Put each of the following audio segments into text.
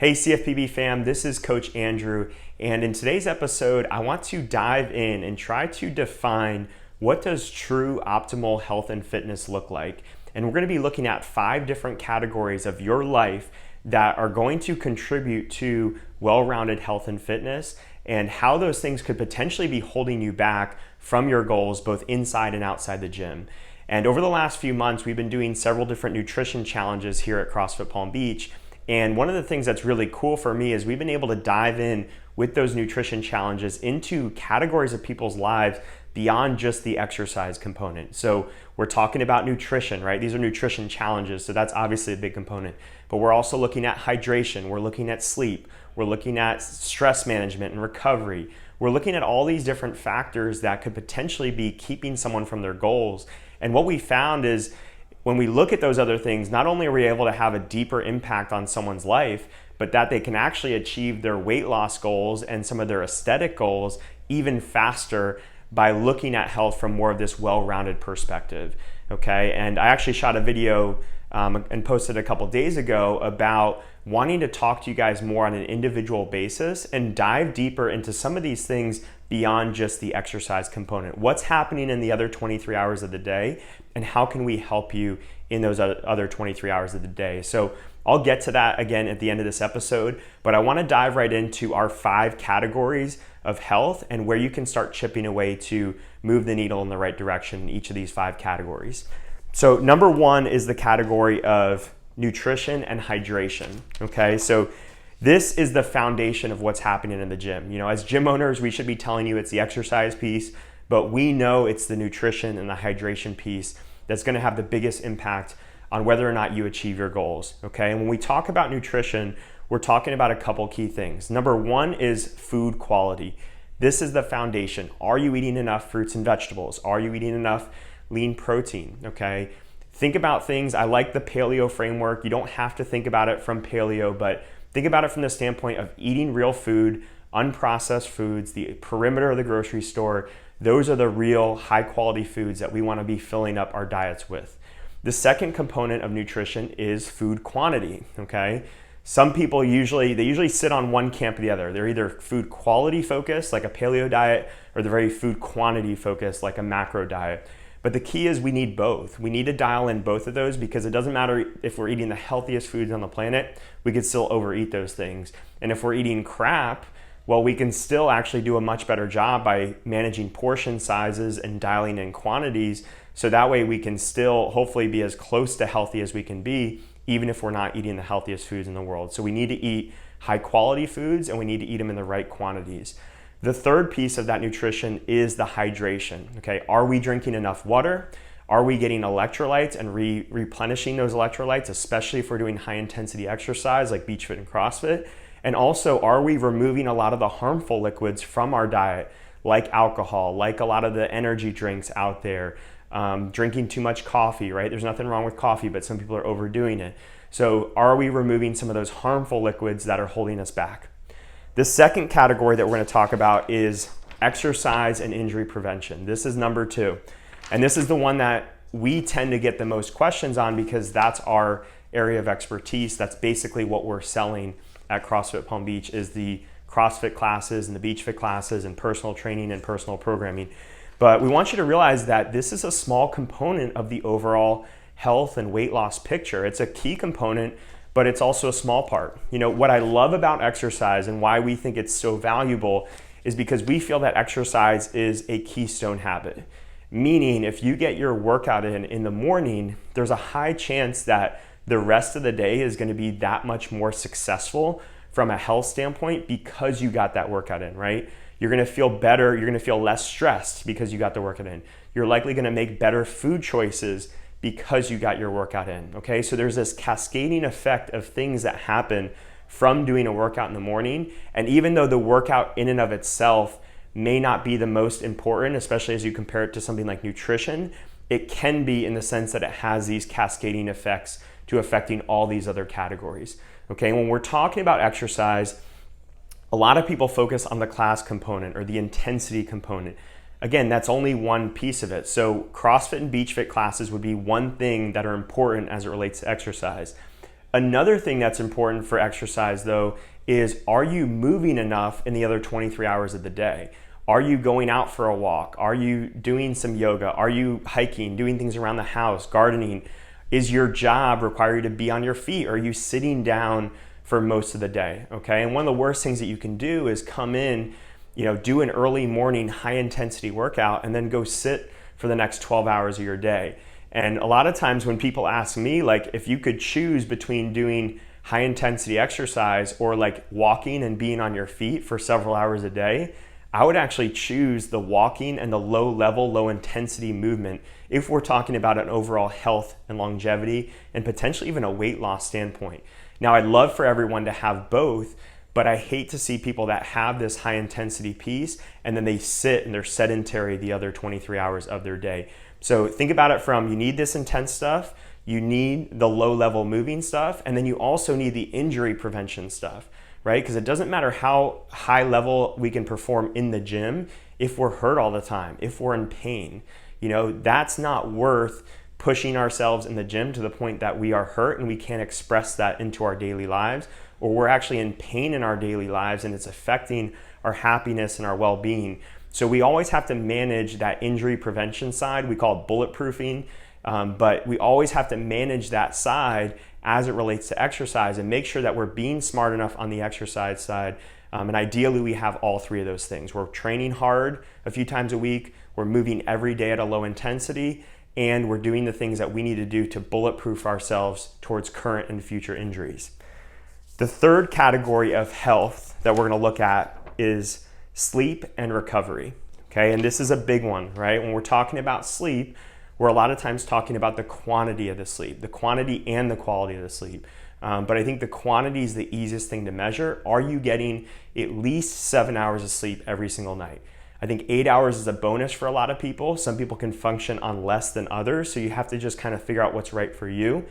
Hey CFPB fam, this is Coach Andrew, and in today's episode, I want to dive in and try to define what does true optimal health and fitness look like. And we're going to be looking at 5 different categories of your life that are going to contribute to well-rounded health and fitness, and how those things could potentially be holding you back from your goals both inside and outside the gym. And over the last few months, we've been doing several different nutrition challenges here at CrossFit Palm Beach. And one of the things that's really cool for me is we've been able to dive in with those nutrition challenges into categories of people's lives beyond just the exercise component. So we're talking about nutrition, right? These are nutrition challenges, so that's obviously a big component. But we're also looking at hydration, we're looking at sleep, we're looking at stress management and recovery. We're looking at all these different factors that could potentially be keeping someone from their goals. And what we found is when we look at those other things, not only are we able to have a deeper impact on someone's life, but that they can actually achieve their weight loss goals and some of their aesthetic goals even faster by looking at health from more of this well-rounded perspective, okay? And I actually shot a video and posted a couple days ago about wanting to talk to you guys more on an individual basis and dive deeper into some of these things beyond just the exercise component. What's happening in the other 23 hours of the day, and how can we help you in those other 23 hours of the day? So I'll get to that again at the end of this episode, but I want to dive right into our 5 categories of health and where you can start chipping away to move the needle in the right direction in each of these 5 categories. So number 1 is the category of nutrition and hydration, okay? So this is the foundation of what's happening in the gym. You know, as gym owners, we should be telling you it's the exercise piece, but we know it's the nutrition and the hydration piece that's going to have the biggest impact on whether or not you achieve your goals, okay? And when we talk about nutrition, we're talking about a couple key things. Number 1 is food quality. This is the foundation. Are you eating enough fruits and vegetables? Are you eating enough lean protein, okay? Think about things. I like the paleo framework. You don't have to think about it from paleo, but think about it from the standpoint of eating real food, unprocessed foods, the perimeter of the grocery store. Those are the real high quality foods that we want to be filling up our diets with. The second component of nutrition is food quantity, okay? Some people usually sit on one camp or the other. They're either food quality focused, like a paleo diet, or they're very food quantity focused, like a macro diet. But the key is we need both. We need to dial in both of those, because it doesn't matter if we're eating the healthiest foods on the planet, we could still overeat those things. And if we're eating crap, well, we can still actually do a much better job by managing portion sizes and dialing in quantities, so that way we can still hopefully be as close to healthy as we can be, even if we're not eating the healthiest foods in the world. So we need to eat high quality foods, and we need to eat them in the right quantities. The third piece of that nutrition is the hydration, okay? Are we drinking enough water? Are we getting electrolytes and replenishing those electrolytes, especially if we're doing high intensity exercise like beach fit and CrossFit? And also, are we removing a lot of the harmful liquids from our diet, like alcohol, like a lot of the energy drinks out there, drinking too much coffee, right? There's nothing wrong with coffee, but some people are overdoing it. So are we removing some of those harmful liquids that are holding us back? The second category that we're going to talk about is exercise and injury prevention. This is number 2. And this is the one that we tend to get the most questions on, because that's our area of expertise. That's basically what we're selling at CrossFit Palm Beach, is the CrossFit classes and the beach fit classes and personal training and personal programming. But we want you to realize that this is a small component of the overall health and weight loss picture. It's a key component, but it's also a small part. You know, what I love about exercise and why we think it's so valuable is because we feel that exercise is a keystone habit. Meaning, if you get your workout in the morning, there's a high chance that the rest of the day is going to be that much more successful from a health standpoint because you got that workout in, right? You're going to feel better. You're going to feel less stressed because you got the workout in. You're likely going to make better food choices because you got your workout in, okay? So there's this cascading effect of things that happen from doing a workout in the morning. And even though the workout in and of itself may not be the most important, especially as you compare it to something like nutrition, it can be, in the sense that it has these cascading effects to affecting all these other categories, okay? When we're talking about exercise, a lot of people focus on the class component or the intensity component. Again, that's only one piece of it. So CrossFit and beach fit classes would be one thing that are important as it relates to exercise. Another thing that's important for exercise though is, are you moving enough in the other 23 hours of the day? Are you going out for a walk? Are you doing some yoga? Are you hiking, doing things around the house, gardening? Is your job require you to be on your feet? Are you sitting down for most of the day? Okay. And one of the worst things that you can do is come in, do an early morning high intensity workout and then go sit for the next 12 hours of your day. And a lot of times when people ask me, like, if you could choose between doing high intensity exercise or like walking and being on your feet for several hours a day, I would actually choose the walking and the low level, low intensity movement if we're talking about an overall health and longevity and potentially even a weight loss standpoint. Now, I'd love for everyone to have both, but I hate to see people that have this high intensity piece and then they sit and they're sedentary the other 23 hours of their day. So think about it from, you need this intense stuff, you need the low level moving stuff, and then you also need the injury prevention stuff, right? Because it doesn't matter how high level we can perform in the gym if we're hurt all the time, if we're in pain. That's not worth pushing ourselves in the gym to the point that we are hurt and we can't express that into our daily lives, or we're actually in pain in our daily lives and it's affecting our happiness and our well-being. So we always have to manage that injury prevention side. We call it bulletproofing, but we always have to manage that side as it relates to exercise and make sure that we're being smart enough on the exercise side. And ideally, we have all three of those things. We're training hard a few times a week, we're moving every day at a low intensity, and we're doing the things that we need to do to bulletproof ourselves towards current and future injuries. The third category of health that we're going to look at is sleep and recovery. Okay, and this is a big one, right? When we're talking about sleep, we're a lot of times talking about the quantity of the sleep, the quantity and the quality of the sleep. But I think the quantity is the easiest thing to measure. Are you getting at least 7 hours of sleep every single night? I think 8 hours is a bonus for a lot of people. Some people can function on less than others, so you have to just kind of figure out what's right for you.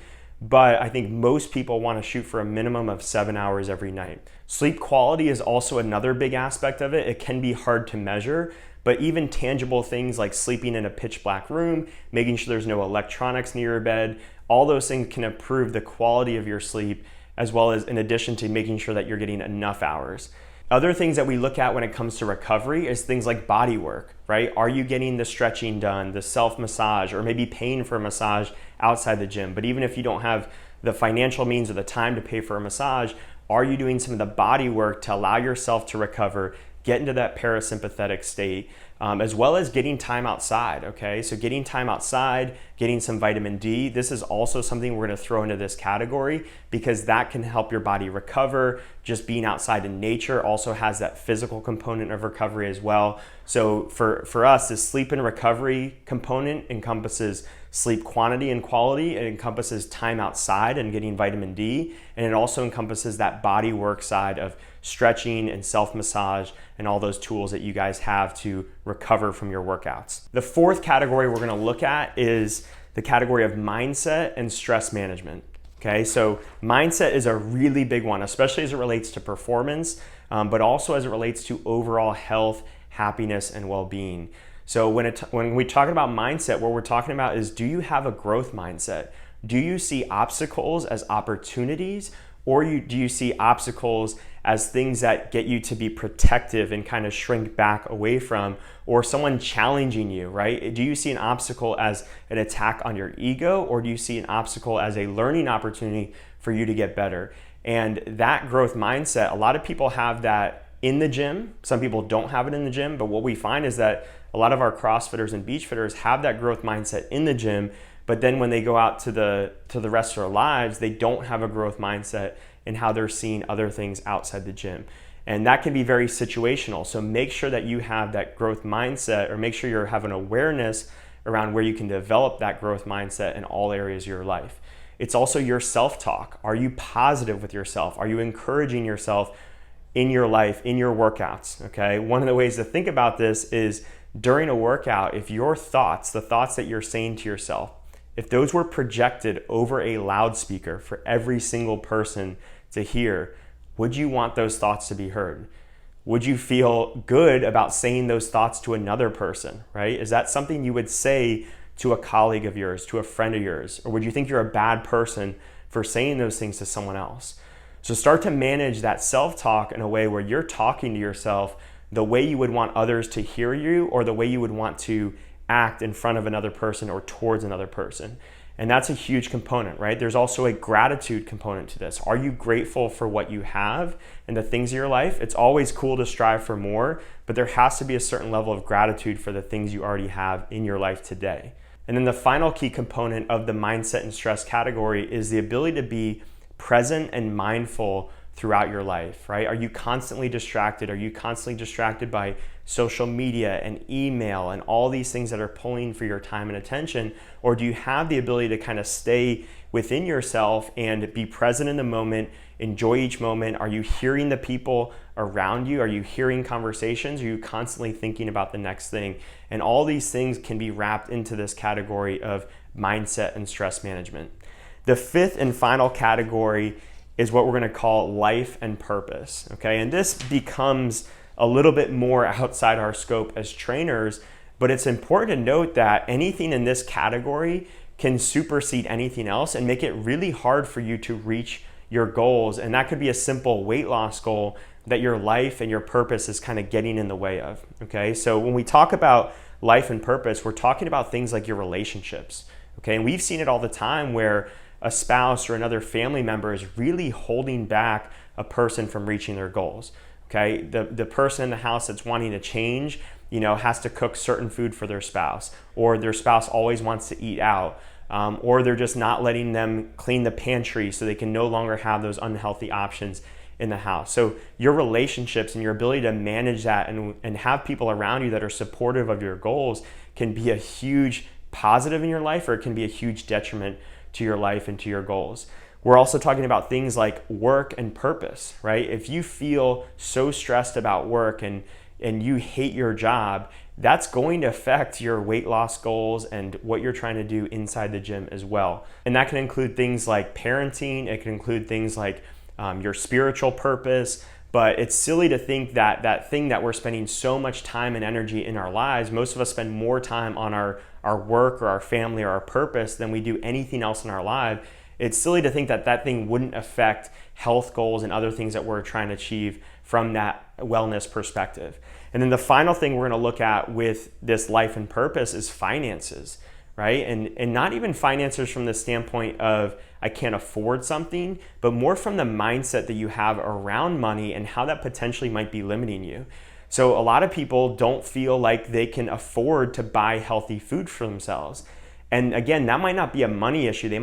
But I think most people want to shoot for a minimum of 7 hours every night. Sleep quality is also another big aspect of it. It can be hard to measure, but even tangible things like sleeping in a pitch black room, making sure there's no electronics near your bed, all those things can improve the quality of your sleep, as well as in addition to making sure that you're getting enough hours. Other things that we look at when it comes to recovery is things like body work, right? Are you getting the stretching done, the self-massage, or maybe paying for a massage outside the gym? But even if you don't have the financial means or the time to pay for a massage, are you doing some of the body work to allow yourself to recover, get into that parasympathetic state, as well as getting time outside, okay? So getting time outside, getting some vitamin D, this is also something we're gonna throw into this category because that can help your body recover. Just being outside in nature also has that physical component of recovery as well. So for us, the sleep and recovery component encompasses sleep quantity and quality. It encompasses time outside and getting vitamin D. And it also encompasses that body work side of stretching and self-massage and all those tools that you guys have to recover from your workouts. The fourth category we're gonna look at is the category of mindset and stress management. Okay, so mindset is a really big one, especially as it relates to performance, but also as it relates to overall health, happiness, and well-being. So when we talk about mindset, what we're talking about is, do you have a growth mindset? Do you see obstacles as opportunities, or do you see obstacles as things that get you to be protective and kind of shrink back away from, or someone challenging you, right? Do you see an obstacle as an attack on your ego, or do you see an obstacle as a learning opportunity for you to get better? And that growth mindset, a lot of people have that in the gym. Some people don't have it in the gym, but what we find is that a lot of our CrossFitters and beach fitters have that growth mindset in the gym, but then when they go out to the rest of their lives, they don't have a growth mindset in how they're seeing other things outside the gym. And that can be very situational. So make sure that you have that growth mindset, or make sure you have an awareness around where you can develop that growth mindset in all areas of your life. It's also your self-talk. Are you positive with yourself? Are you encouraging yourself in your life, in your workouts? Okay. One of the ways to think about this is during a workout, if your thoughts, the thoughts that you're saying to yourself, if those were projected over a loudspeaker for every single person to hear, would you want those thoughts to be heard? Would you feel good about saying those thoughts to another person, right? Is that something you would say to a colleague of yours, to a friend of yours? Or would you think you're a bad person for saying those things to someone else. So start to manage that self-talk in a way where you're talking to yourself the way you would want others to hear you, or the way you would want to act in front of another person or towards another person. And that's a huge component, right? There's also a gratitude component to this. Are you grateful for what you have and the things in your life? It's always cool to strive for more, but there has to be a certain level of gratitude for the things you already have in your life today. And then the final key component of the mindset and stress category is the ability to be present and mindful throughout your life, right? Are you constantly distracted? Are you constantly distracted by social media and email and all these things that are pulling for your time and attention? Or do you have the ability to kind of stay within yourself and be present in the moment, enjoy each moment? Are you hearing the people around you? Are you hearing conversations? Are you constantly thinking about the next thing? And all these things can be wrapped into this category of mindset and stress management. The fifth and final category is what we're going to call life and purpose, okay? And this becomes a little bit more outside our scope as trainers, but it's important to note that anything in this category can supersede anything else and make it really hard for you to reach your goals. And that could be a simple weight loss goal that your life and your purpose is kind of getting in the way of, okay? So when we talk about life and purpose, we're talking about things like your relationships, okay? And we've seen it all the time where a spouse or another family member is really holding back a person from reaching their goals. Okay, the person in the house that's wanting to change, has to cook certain food for their spouse, or their spouse always wants to eat out, or they're just not letting them clean the pantry so they can no longer have those unhealthy options in the house. So your relationships and your ability to manage that and have people around you that are supportive of your goals can be a huge positive in your life, or it can be a huge detriment to your life and to your goals. We're also talking about things like work and purpose, right? If you feel so stressed about work and you hate your job, that's going to affect your weight loss goals and what you're trying to do inside the gym as well. And that can include things like parenting, it can include things like your spiritual purpose, but it's silly to think that that thing that we're spending so much time and energy in our lives, most of us spend more time on our work or our family or our purpose than we do anything else in our life. It's silly to think that that thing wouldn't affect health goals and other things that we're trying to achieve from that wellness perspective. And then the final thing we're going to look at with this life and purpose is finances, right? And not even finances from the standpoint of I can't afford something, but more from the mindset that you have around money and how that potentially might be limiting you. So a lot of people don't feel like they can afford to buy healthy food for themselves. And again, that might not be a money issue. They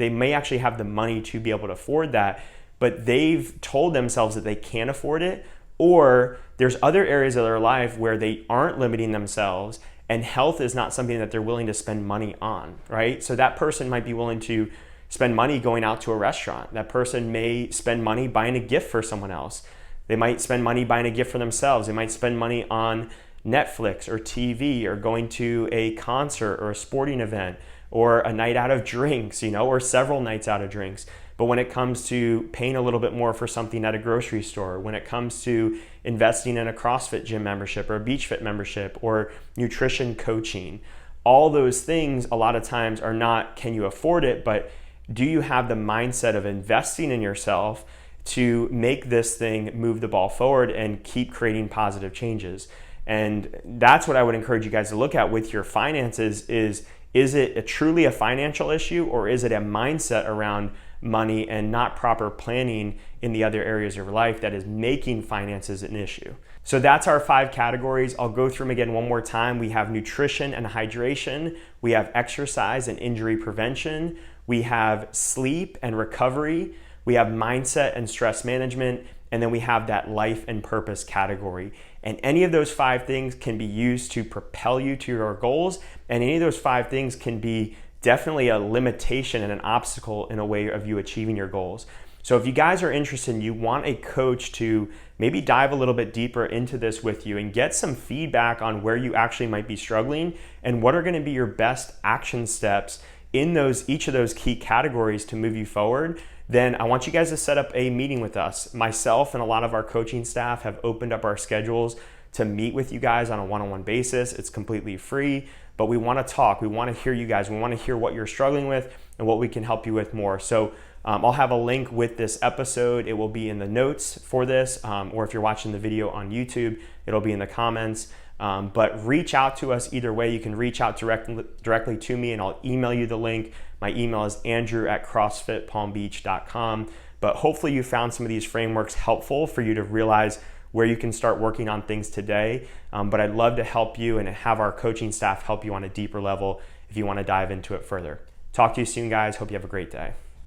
may actually have the money to be able to afford that, but they've told themselves that they can't afford it, or there's other areas of their life where they aren't limiting themselves and health is not something that they're willing to spend money on, right? So that person might be willing to spend money going out to a restaurant. That person may spend money buying a gift for someone else. They might spend money buying a gift for themselves. They might spend money on Netflix or TV or going to a concert or a sporting event or a night out of drinks, or several nights out of drinks. But when it comes to paying a little bit more for something at a grocery store, when it comes to investing in a CrossFit gym membership or a Beach Fit membership or nutrition coaching, all those things a lot of times are not can you afford it, but do you have the mindset of investing in yourself to make this thing move the ball forward and keep creating positive changes? And that's what I would encourage you guys to look at with your finances is it truly a financial issue, or is it a mindset around money and not proper planning in the other areas of your life that is making finances an issue? So that's our 5 categories. I'll go through them again one more time. We have nutrition and hydration. We have exercise and injury prevention. We have sleep and recovery. We have mindset and stress management. And then we have that life and purpose category. And any of those 5 things can be used to propel you to your goals. And any of those 5 things can be definitely a limitation and an obstacle in a way of you achieving your goals. So if you guys are interested and you want a coach to maybe dive a little bit deeper into this with you and get some feedback on where you actually might be struggling and what are going to be your best action steps in each of those key categories to move you forward, then I want you guys to set up a meeting with us. Myself and a lot of our coaching staff have opened up our schedules to meet with you guys on a one-on-one basis. It's completely free, but we want to talk. We want to hear you guys. We want to hear what you're struggling with, and what we can help you with more. So I'll have a link with this episode. It will be in the notes for this, or if you're watching the video on YouTube, it'll be in the comments. But reach out to us either way. You can reach out directly to me, and I'll email you the link. My email is andrew@crossfitpalmbeach.com. But hopefully you found some of these frameworks helpful for you to realize where you can start working on things today. But I'd love to help you and have our coaching staff help you on a deeper level if you want to dive into it further. Talk to you soon, guys. Hope you have a great day.